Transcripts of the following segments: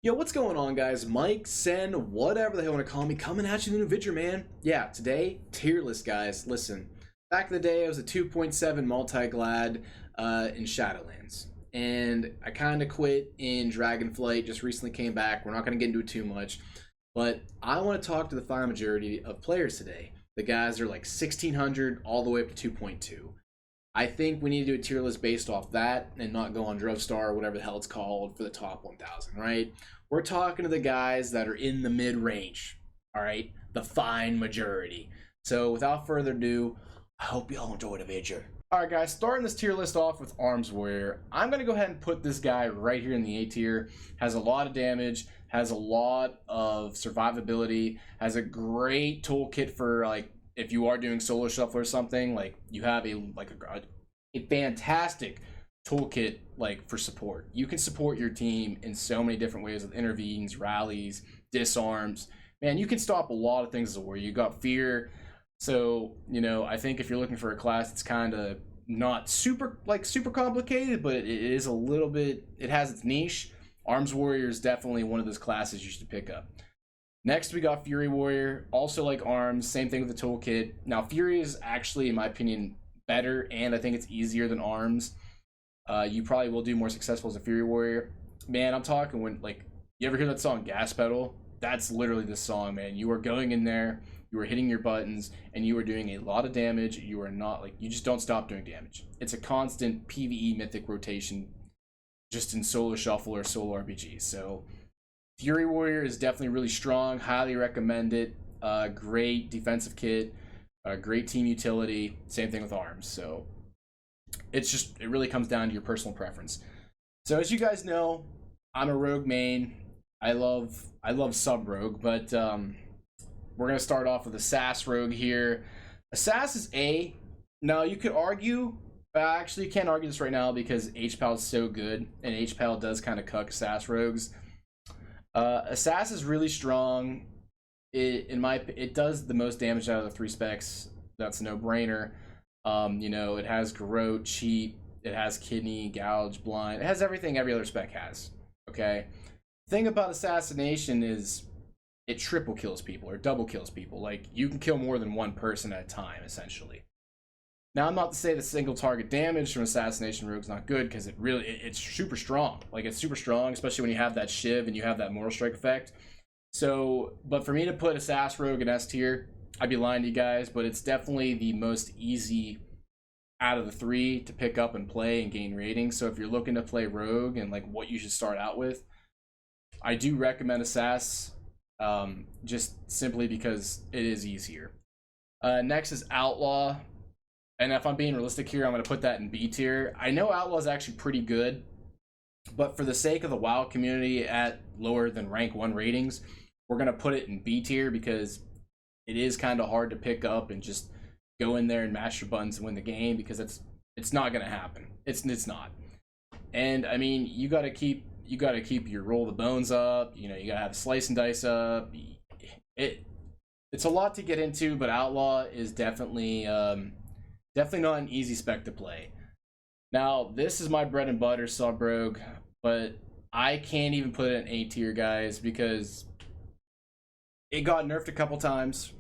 Yo, what's going on, guys? Mike, Sen, whatever the hell you want to call me, coming at you in the new video, man. Yeah, today, tier list, guys. Listen, back in the day, I was a 2.7 multi-glad in Shadowlands. And I kind of quit in Dragonflight, just recently came back. We're not going to get into it too much. But I want to talk to the final majority of players today. The guys that are like 1600 all the way up to 2.2. I think we need to do a tier list based off that and not go on Drove Star or whatever the hell it's called for the top 1000, right? We're talking to the guys that are in the mid-range, all right? The fine majority. So without further ado, I hope you all enjoy the video. All right, guys, starting this tier list off with Arms Warrior. I'm going to go ahead and put this guy right here in the A tier. Has a lot of damage, has a lot of survivability, has a great toolkit for, like, if you are doing solo shuffle or something, like you have a fantastic toolkit like for support. You can support your team in so many different ways with intervenes, rallies, disarms. Man, you can stop a lot of things as a warrior. You got fear. So, you know, I think if you're looking for a class that's kind of not super complicated, but it is a little bit, it has its niche. Arms Warrior is definitely one of those classes you should pick up. Next, we got Fury Warrior, also like Arms, same thing with the toolkit. Now, Fury is actually, in my opinion, better, and I think it's easier than Arms. You probably will do more successful as a Fury Warrior. Man, I'm talking when, like, you ever hear that song, Gas Pedal? That's literally this song, man. You are going in there, you are hitting your buttons, and you are doing a lot of damage. You are not, like, you just don't stop doing damage. It's a constant PvE mythic rotation just in solo shuffle or solo RPG, so Fury Warrior is definitely really strong. Highly recommend it. Great defensive kit. Great team utility. Same thing with Arms. So it really comes down to your personal preference. So as you guys know, I'm a rogue main. I love sub rogue, but we're gonna start off with a SAS rogue here. A SAS is A. Now you could argue. Actually, you can't argue this right now because HPAL is so good, and HPAL does kind of cuck SAS rogues. Assassin is really strong. It does the most damage out of the 3 specs. That's a no-brainer. You know, it has Garrote, Cheat, it has Kidney, Gouge, Blind. It has everything every other spec has. Okay. The thing about Assassination is it triple kills people or double kills people. Like, you can kill more than one person at a time, essentially. Now, I'm not to say the single target damage from Assassination Rogue is not good, because it's super strong. Like, it's super strong, especially when you have that Shiv and you have that Mortal Strike effect. So, but for me to put Assassin Rogue in S tier, I'd be lying to you guys, but it's definitely the most easy out of the 3 to pick up and play and gain rating. So if you're looking to play Rogue and like what you should start out with, I do recommend Assassin, just simply because it is easier. Next is Outlaw. And if I'm being realistic here, I'm going to put that in B tier. I know Outlaw is actually pretty good, but for the sake of the WoW community at lower than rank 1 ratings, we're going to put it in B tier because it is kind of hard to pick up and just go in there and mash your buttons and win the game, because it's not going to happen. It's not. And I mean, you got to keep your roll the bones up. You know, you got to have slice and dice up. It's a lot to get into, but Outlaw is definitely not an easy spec to play. Now, this is my bread and butter sub rogue, but I can't even put it in A tier, guys, because it got nerfed a couple times.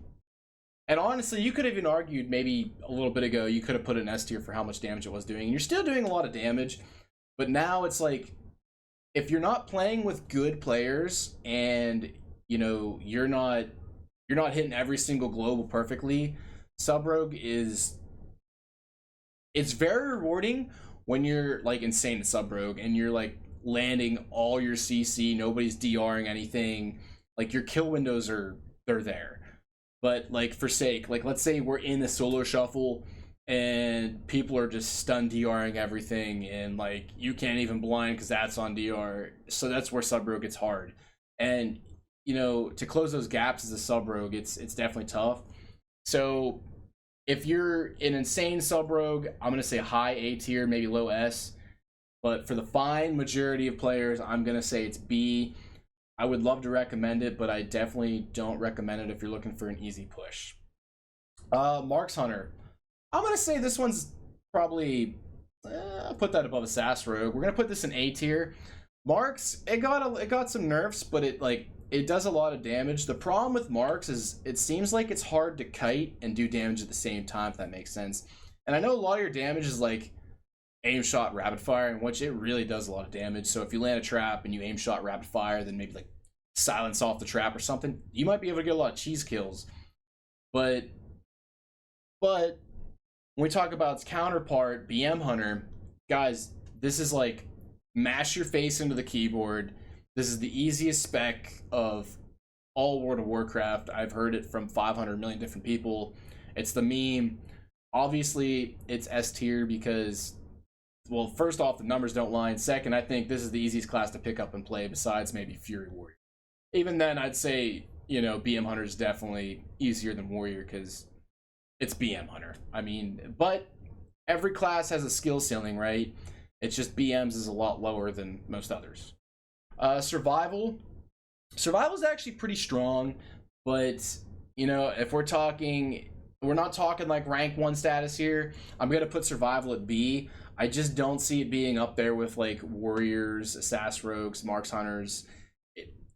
And honestly, you could have even argued maybe a little bit ago, you could have put it in S tier for how much damage it was doing. And you're still doing a lot of damage, but now it's like, if you're not playing with good players and, you know, you're not hitting every single global perfectly, sub rogue it's very rewarding when you're like insane at sub rogue and you're like landing all your CC, nobody's DRing anything, like your kill windows they're there. But like, for sake, like, let's say we're in the solo shuffle and people are just stun DRing everything, and like you can't even blind because that's on DR. So that's where sub rogue gets hard. And you know, to close those gaps as a sub rogue, it's definitely tough. So if you're an insane sub rogue, I'm going to say high A tier, maybe low S. But for the fine majority of players, I'm going to say it's B. I would love to recommend it, but I definitely don't recommend it if you're looking for an easy push. Marks Hunter. I'm going to say this one's probably, I'll put that above a SAS rogue. We're going to put this in A tier. Marks, it got some nerfs, but it does a lot of damage. The problem with Marks is it seems like it's hard to kite and do damage at the same time, if that makes sense. And I know a lot of your damage is like aim shot rapid fire, in which it really does a lot of damage. So if you land a trap and you aim shot rapid fire, then maybe like silence off the trap or something, you might be able to get a lot of cheese kills. But when we talk about its counterpart, BM Hunter, guys, this is like mash your face into the keyboard. This is the easiest spec of all World of Warcraft. I've heard it from 500 million different people. It's the meme. Obviously, it's S tier because, well, first off, the numbers don't lie. And second, I think this is the easiest class to pick up and play besides maybe Fury Warrior. Even then, I'd say, you know, BM Hunter is definitely easier than Warrior because it's BM Hunter. I mean, but every class has a skill ceiling, right? It's just BM's is a lot lower than most others. Survival is actually pretty strong, but you know, if we're not talking like rank 1 status here. I'm gonna put survival at B. I just don't see it being up there with like warriors, assassin rogues, marks hunters.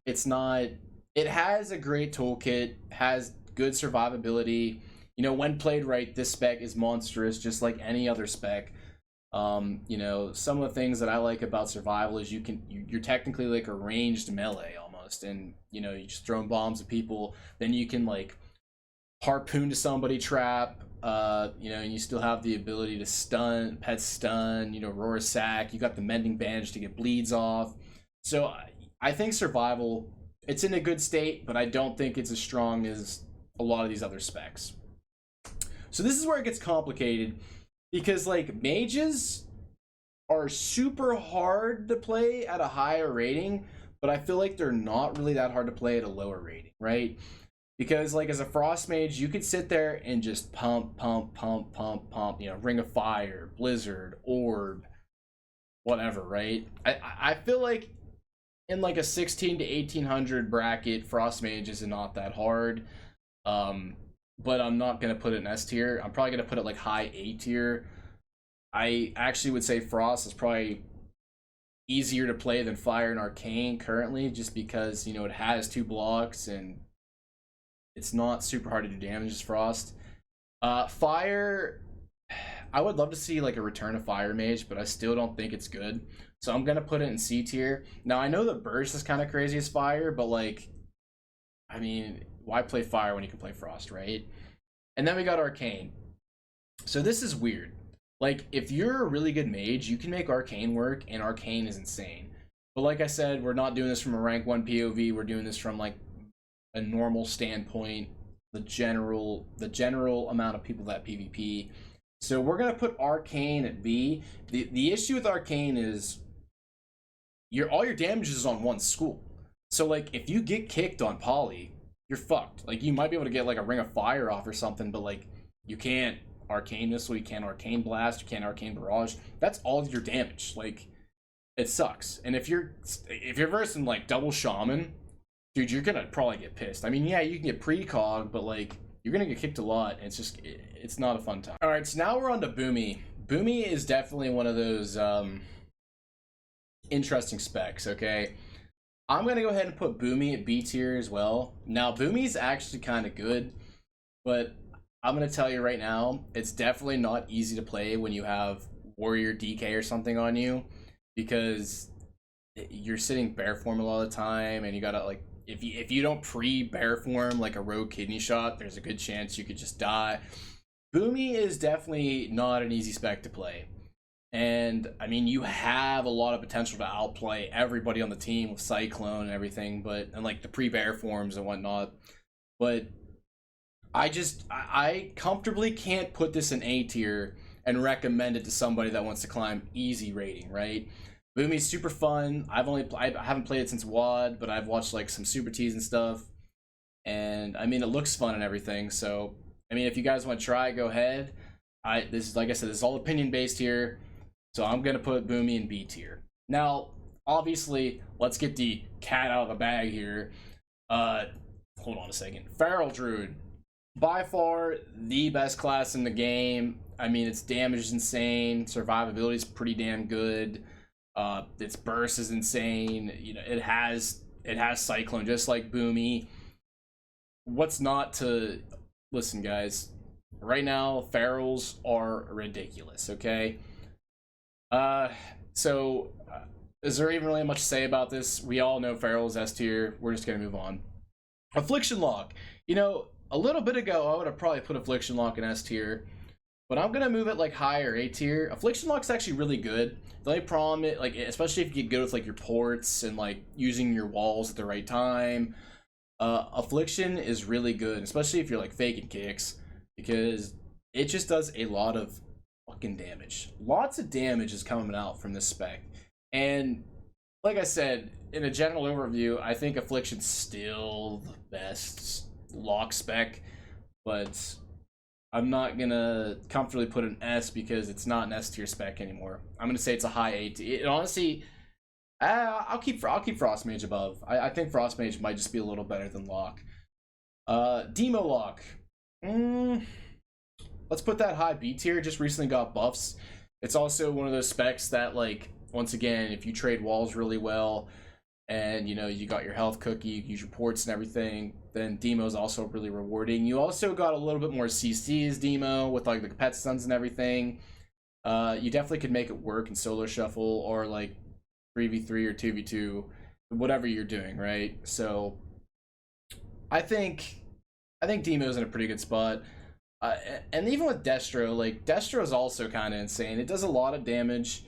It's not. It has a great toolkit, has good survivability. You know, when played right, this spec is monstrous, just like any other spec. You know, some of the things that I like about survival is you're technically like a ranged melee almost, and you know, you just throwing bombs at people. Then you can like harpoon to somebody, trap. You know, and you still have the ability to stun, pet stun. You know, roar sack. You got the mending bandage to get bleeds off. So I think survival, it's in a good state, but I don't think it's as strong as a lot of these other specs. So this is where it gets complicated because like mages are super hard to play at a higher rating, but I feel like they're not really that hard to play at a lower rating, right? Because like as a frost mage, you could sit there and just pump, you know, Ring of Fire, Blizzard, Orb, whatever, right? I feel like in like a 16 to 1800 bracket, frost mage is not that hard. But I'm not gonna put it in S tier. I'm probably gonna put it like high A tier. I actually would say Frost is probably easier to play than Fire and Arcane currently, just because, you know, it has 2 blocks and it's not super hard to do damage as Frost. Fire, I would love to see like a return of Fire Mage, but I still don't think it's good. So I'm gonna put it in C tier. Now I know the burst is kind of crazy as Fire, but like, I mean, why play Fire when you can play Frost, right? And then we got Arcane. So this is weird. Like, if you're a really good mage, you can make Arcane work, and Arcane is insane. But like I said, we're not doing this from a rank 1 POV. We're doing this from like a normal standpoint, the general amount of people that PvP. So we're gonna put Arcane at B. The issue with Arcane is all your damage is on one school. So like if you get kicked on Poly, you're fucked. Like you might be able to get like a Ring of Fire off or something, but like you can't Arcane Missile, you can't Arcane Blast, you can't Arcane Barrage. That's all of your damage. Like it sucks. And if you're versing like double Shaman, dude, you're gonna probably get pissed. I mean, yeah, you can get precog, but like you're gonna get kicked a lot. And it's not a fun time. All right, so now we're on to Boomy. Boomy is definitely one of those interesting specs. Okay. I'm going to go ahead and put Boomy at B tier as well. Now, Boomy's actually kind of good, but I'm going to tell you right now, it's definitely not easy to play when you have Warrior DK or something on you, because you're sitting bear form a lot of the time, and you got to, like, if you don't pre-bear form like a rogue kidney shot, there's a good chance you could just die. Boomy is definitely not an easy spec to play. And I mean, you have a lot of potential to outplay everybody on the team with Cyclone and everything, and like the pre-bear forms and whatnot. But I comfortably can't put this in A tier and recommend it to somebody that wants to climb easy rating, right? Boomy's super fun. I haven't played it since WoD, but I've watched like some Super Teas and stuff. And I mean, it looks fun and everything. So I mean, if you guys want to try it, go ahead. This is, like I said, this is all opinion based here. So I'm going to put Boomy in B tier. Now, obviously, let's get the cat out of the bag here. Hold on a second. Feral Druid. By far, the best class in the game. I mean, its damage is insane. Survivability is pretty damn good. Its burst is insane. You know, it has Cyclone just like Boomy. What's not to listen, guys? Right now, ferals are ridiculous. Okay. Uh, so is there even really much to say about this? We all know ferals S tier. We're just gonna move on. Affliction Lock. You know, a little bit ago, I would have probably put Affliction Lock in S tier, but I'm gonna move it like higher A tier. Affliction Lock's actually really good. The only problem, like especially if you get good with like your ports and like using your walls at the right time, Affliction is really good, especially if you're like faking kicks, because it just does a lot of fucking damage. Lots of damage is coming out from this spec, and like I said, in a general overview, I think Affliction's still the best lock spec, but I'm not gonna comfortably put an S because it's not an S tier spec anymore. I'm gonna say it's a high A tier. It honestly, I'll keep Frost Mage above. I think Frost Mage might just be a little better than Lock. Demo Lock. Let's put that high B tier. Just recently got buffs. It's also one of those specs that, like, once again, if you trade walls really well, and you know you got your health cookie, you use your ports and everything, then Demo is also really rewarding. You also got a little bit more CCs Demo with like the pet stuns and everything. You definitely could make it work in solo shuffle or like 3v3 or 2v2, whatever you're doing, right? So I think Demo's in a pretty good spot. And even with Destro, like Destro is also kind of insane. It does a lot of damage.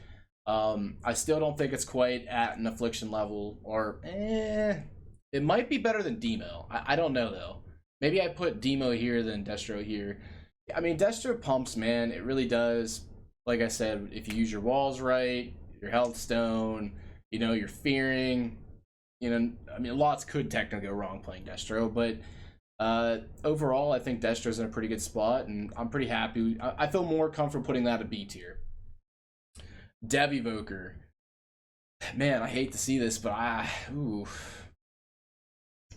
I still don't think it's quite at an Affliction level, or it might be better than Demo. I don't know though. Maybe I put Demo here than Destro here. I mean, Destro pumps, man. It really does. Like I said, if you use your walls right, your health stone, you know, your fearing, you know, I mean, lots could technically go wrong playing Destro, but overall, I think Destro's in a pretty good spot, and I'm pretty happy. I feel more comfortable putting that at B tier. Dev Evoker. Man, I hate to see this, but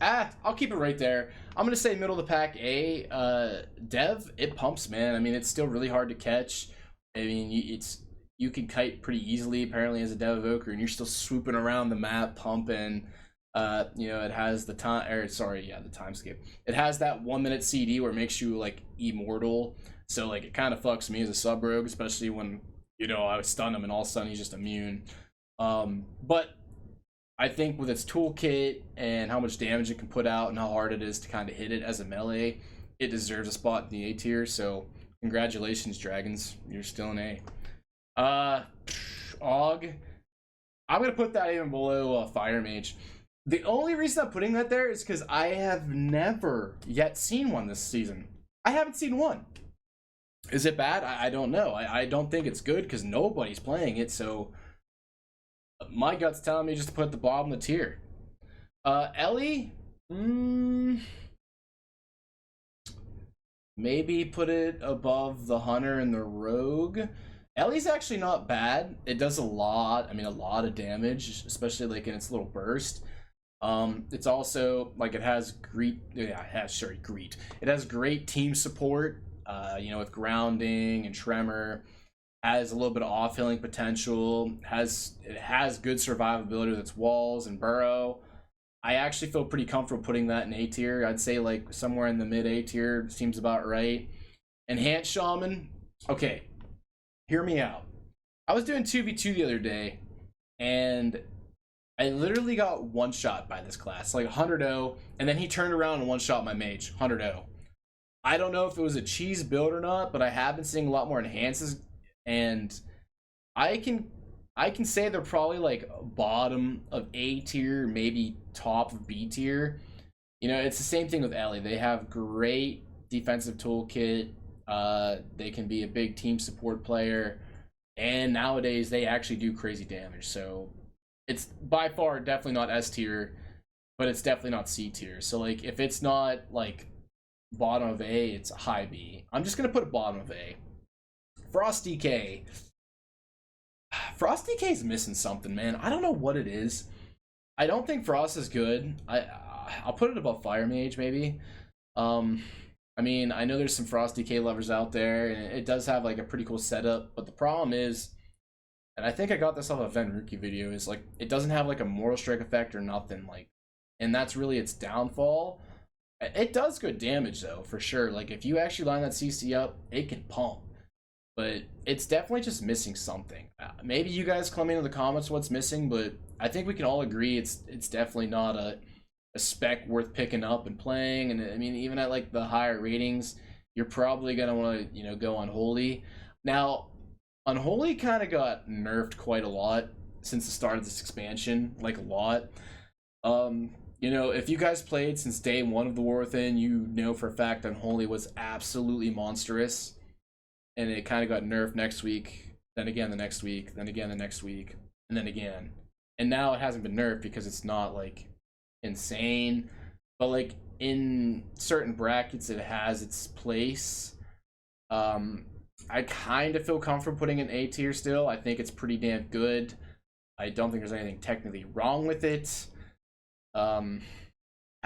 I'll keep it right there. I'm gonna say middle of the pack A. Dev, it pumps, man. I mean, it's still really hard to catch. I mean, you can kite pretty easily apparently as a Dev Evoker, and you're still swooping around the map pumping. You know, it has the time skip. It has that 1 minute CD where it makes you like immortal. So like it kind of fucks me as a sub rogue, especially when, you know, I would stun him and all of a sudden he's just immune. But I think with its toolkit and how much damage it can put out and how hard it is to kind of hit it as a melee, it deserves a spot in the A tier. So congratulations, Dragons, you're still an A. Og, I'm gonna put that even below Fire Mage. The only reason I'm putting that there is because I have never yet seen one this season. I haven't seen one. Is it bad? I don't know. I don't think it's good because nobody's playing it, so my gut's telling me just to put at the bottom of the tier. Ellie? Maybe put it above the Hunter and the Rogue. Ellie's actually not bad. It does a lot of damage, especially like in its little burst. It's also like it has great team support, you know, with grounding and tremor, has a little bit of off healing potential, it has good survivability with its walls and burrow. I actually feel pretty comfortable putting that in A tier. I'd say like somewhere in the mid A tier seems about right. Enhanced Shaman, okay, hear me out. I was doing 2v2 the other day, and I literally got one shot by this class, like 100-0, and then he turned around and one shot my mage, 100-0. I don't know if it was a cheese build or not, but I have been seeing a lot more enhances, and I can say they're probably like bottom of A tier, maybe top of B tier. You know, it's the same thing with Ellie. They have great defensive toolkit. They can be a big team support player, and nowadays they actually do crazy damage. So it's by far definitely not S tier, but it's definitely not C tier. So like if it's not like bottom of A, it's high B. I'm just gonna put it bottom of A. Frost DK. Frost DK is missing something, man. I don't know what it is. I don't think Frost is good. I'll put it above Fire Mage maybe. I mean, I know there's some Frost DK lovers out there, and it does have like a pretty cool setup, but the problem is and I think I got this off a Ven Rookie video, is like it doesn't have like a Mortal Strike effect or nothing, like, and that's really its downfall. It does good damage though, for sure. Like if you actually line that CC up, it can pump. But it's definitely just missing something. Maybe you guys come into the comments what's missing, but I think we can all agree it's definitely not a spec worth picking up and playing. And I mean, even at like the higher ratings, you're probably gonna want to, go Unholy. Now, Unholy kind of got nerfed quite a lot since the start of this expansion, like a lot. If you guys played since day one of the War Within, you know for a fact Unholy was absolutely monstrous. And it kind of got nerfed next week, then again the next week, then again the next week, and then again. And now it hasn't been nerfed because it's not, like, insane. But, like, in certain brackets, it has its place. I kind of feel comfortable putting it in A tier still. I think it's pretty damn good. I don't think there's anything technically wrong with it. I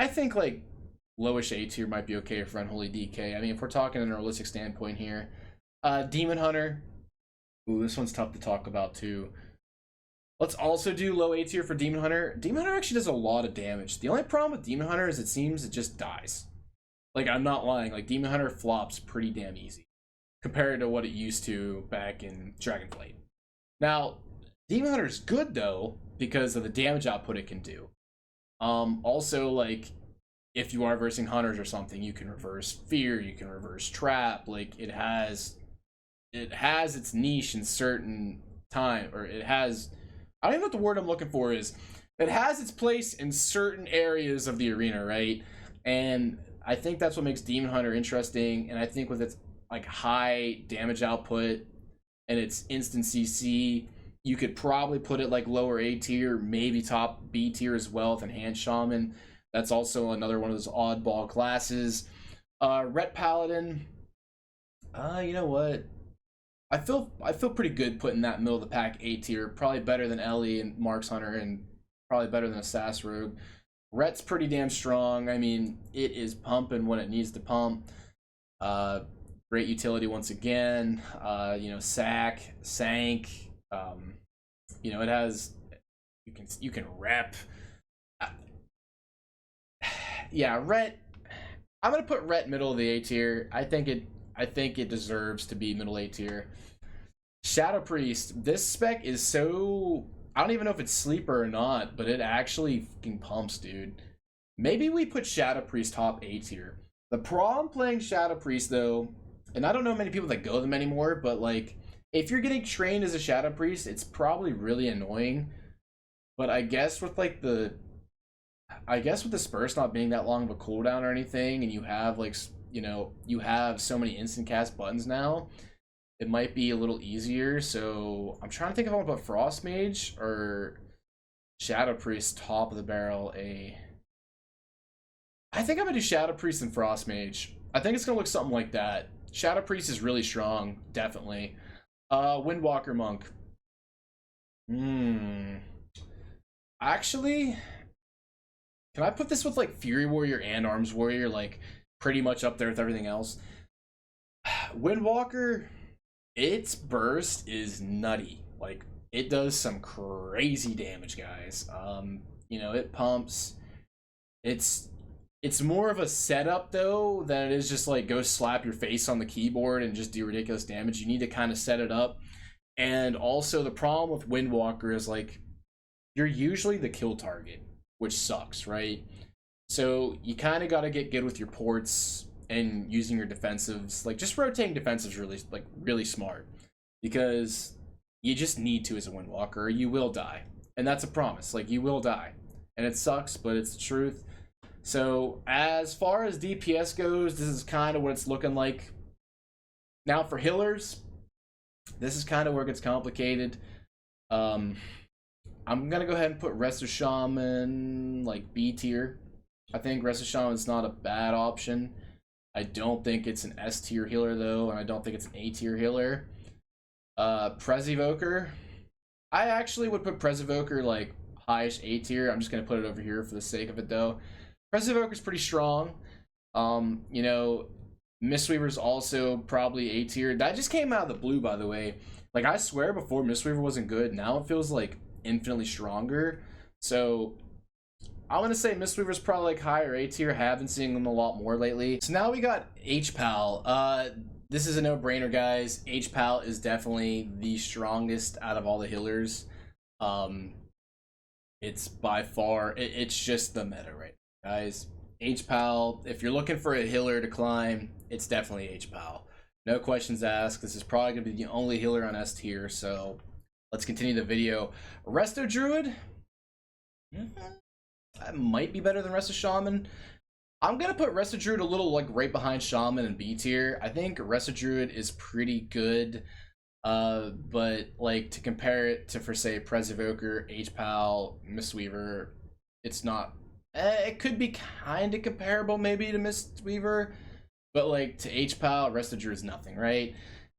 think, like, lowish A tier might be okay for Unholy DK. I mean, if we're talking in a realistic standpoint here. Demon Hunter. Ooh, this one's tough to talk about too. Let's also do low A tier for Demon Hunter. Demon Hunter actually does a lot of damage. The only problem with Demon Hunter is it seems it just dies. Like, I'm not lying. Like, Demon Hunter flops pretty damn easy compared to what it used to back in Dragonflight. Now, Demon Hunter is good though because of the damage output it can do. Also, like, if you are versing hunters or something, you can reverse fear, you can reverse trap. Like, it has its niche in certain time, or it has, I don't even know what the word I'm looking for is. It has its place in certain areas of the arena, right? And I think that's what makes Demon Hunter interesting. And I think with its like high damage output and its instant CC, you could probably put it like lower A tier, maybe top B tier as well with Enhanced Shaman. That's also another one of those oddball classes. Ret Paladin. You know what? I feel pretty good putting that middle of the pack A tier. Probably better than Ellie and Marks Hunter, and probably better than a Sass Rogue. Ret's pretty damn strong. I mean, it is pumping when it needs to pump. Great utility once again. Sank. It has. You can rep. Yeah, Ret. I'm gonna put Ret middle of the A tier. I think it deserves to be middle A tier. Shadow Priest. This spec is so, I don't even know if it's sleeper or not, but it actually fucking pumps, dude. Maybe we put Shadow Priest top A tier. The problem playing Shadow Priest though, and I don't know many people that go them anymore, but like if you're getting trained as a Shadow Priest, it's probably really annoying. But I guess with like the Spurs not being that long of a cooldown or anything, and you have like, you have so many instant cast buttons now, it might be a little easier. So I'm trying to think if I want to put Frost Mage or Shadow Priest top of the barrel A. I think I'm gonna do Shadow Priest and Frost Mage. I think it's gonna look something like that. Shadow Priest is really strong, definitely. Windwalker Monk. Actually, can I put this with like Fury Warrior and Arms Warrior, like pretty much up there with everything else? Windwalker, its burst is nutty. Like, it does some crazy damage, guys. It pumps. It's more of a setup though than it is just like go slap your face on the keyboard and just do ridiculous damage. You need to kind of set it up. And also the problem with Windwalker is like you're usually the kill target, which sucks, right? So you kind of got to get good with your ports and using your defensives. Like, just rotating defensives really smart, because you just need to as a Windwalker, or you will die. And that's a promise. Like, you will die. And it sucks, but it's the truth. So as far as DPS goes, this is kind of what it's looking like. Now for healers, this is kind of where it gets complicated. I'm gonna go ahead and put Resto Shaman like B tier. I think Resto Shaman is not a bad option. I don't think it's an S tier healer though, and I don't think it's an A tier healer. Prezivoker, I actually would put Prezivoker like highest A tier. I'm just gonna put it over here for the sake of it though. Prezivoker's pretty strong. Mistweaver's also probably A tier. That just came out of the blue, by the way. Like, I swear before Mistweaver wasn't good, now it feels like infinitely stronger. So I'm gonna say Mistweaver's probably like higher A tier. Have been seeing them a lot more lately. So now we got H-Pal. This is a no-brainer, guys. H-Pal is definitely the strongest out of all the healers. It's by far, it's just the meta right now, guys. H-Pal, if you're looking for a healer to climb, it's definitely H-Pal. No questions asked. This is probably gonna be the only healer on S tier, so let's continue the video. Resto Druid, that might be better than Resto Shaman. I'm gonna put Resto Druid a little like right behind Shaman and B tier. I think Resto Druid is pretty good, but like to compare it to, for say, Evoker, H-Pal, Mistweaver, it's not. It could be kind of comparable maybe to Mistweaver, but like to H-Pal, Resto Druid is nothing, right?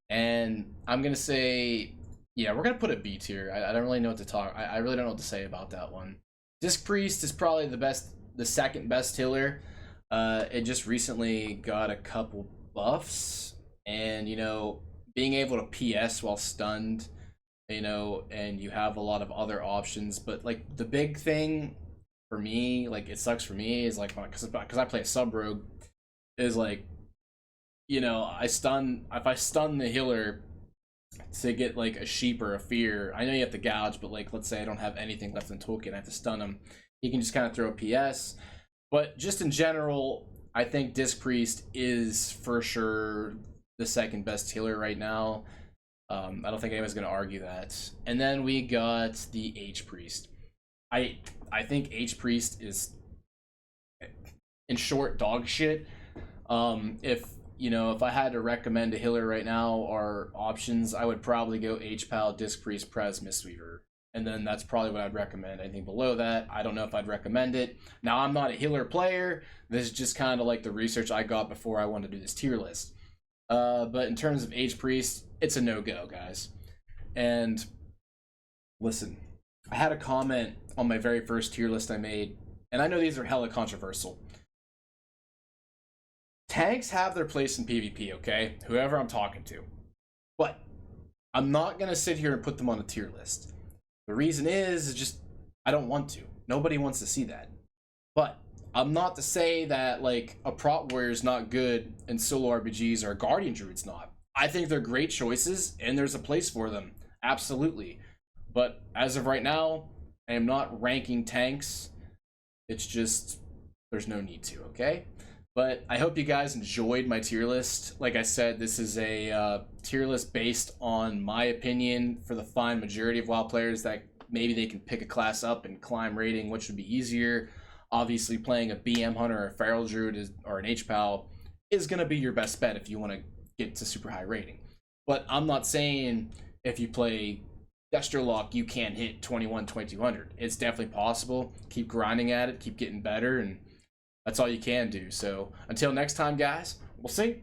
And I'm gonna say, yeah, we're gonna put a B tier. I don't really know what to talk. I really don't know what to say about that one. Disc Priest is probably the second best healer. It just recently got a couple buffs, and you know, being able to PS while stunned, you know, and you have a lot of other options. But like the big thing for me, like it sucks for me, is like because I play a sub rogue, is like, you know, if I stun the healer to get like a sheep or a fear, I know you have to gouge, but like let's say I don't have anything left in toolkit, I have to stun him, he can just kind of throw a PS. But just in general, I think Disc Priest is for sure the second best healer right now. I don't think anyone's going to argue that. And then we got the H Priest. I think H Priest is, in short, dog shit. If I had to recommend a healer right now or options, I would probably go H-Pal, Disc Priest, Prez, Mistweaver. And then that's probably what I'd recommend. Anything below that, I don't know if I'd recommend it. Now, I'm not a healer player. This is just kind of like the research I got before I wanted to do this tier list. But in terms of H Priest, it's a no-go, guys. And listen, I had a comment on my very first tier list I made, and I know these are hella controversial. Tanks have their place in PvP, okay? Whoever I'm talking to. But I'm not going to sit here and put them on a tier list. The reason is just I don't want to. Nobody wants to see that. But I'm not to say that like a prot warrior is not good in solo RPGs or a guardian druid's not. I think they're great choices and there's a place for them. Absolutely. But as of right now, I am not ranking tanks. It's just there's no need to, okay? But I hope you guys enjoyed my tier list. Like I said, this is a tier list based on my opinion for the fine majority of WoW players that maybe they can pick a class up and climb rating, which would be easier. Obviously, playing a BM Hunter or a Feral Druid or an H-Pal is going to be your best bet if you want to get to super high rating. But I'm not saying if you play Destrolock, you can't hit 21, 2200. It's definitely possible. Keep grinding at it, keep getting better, and that's all you can do. So until next time, guys, we'll see.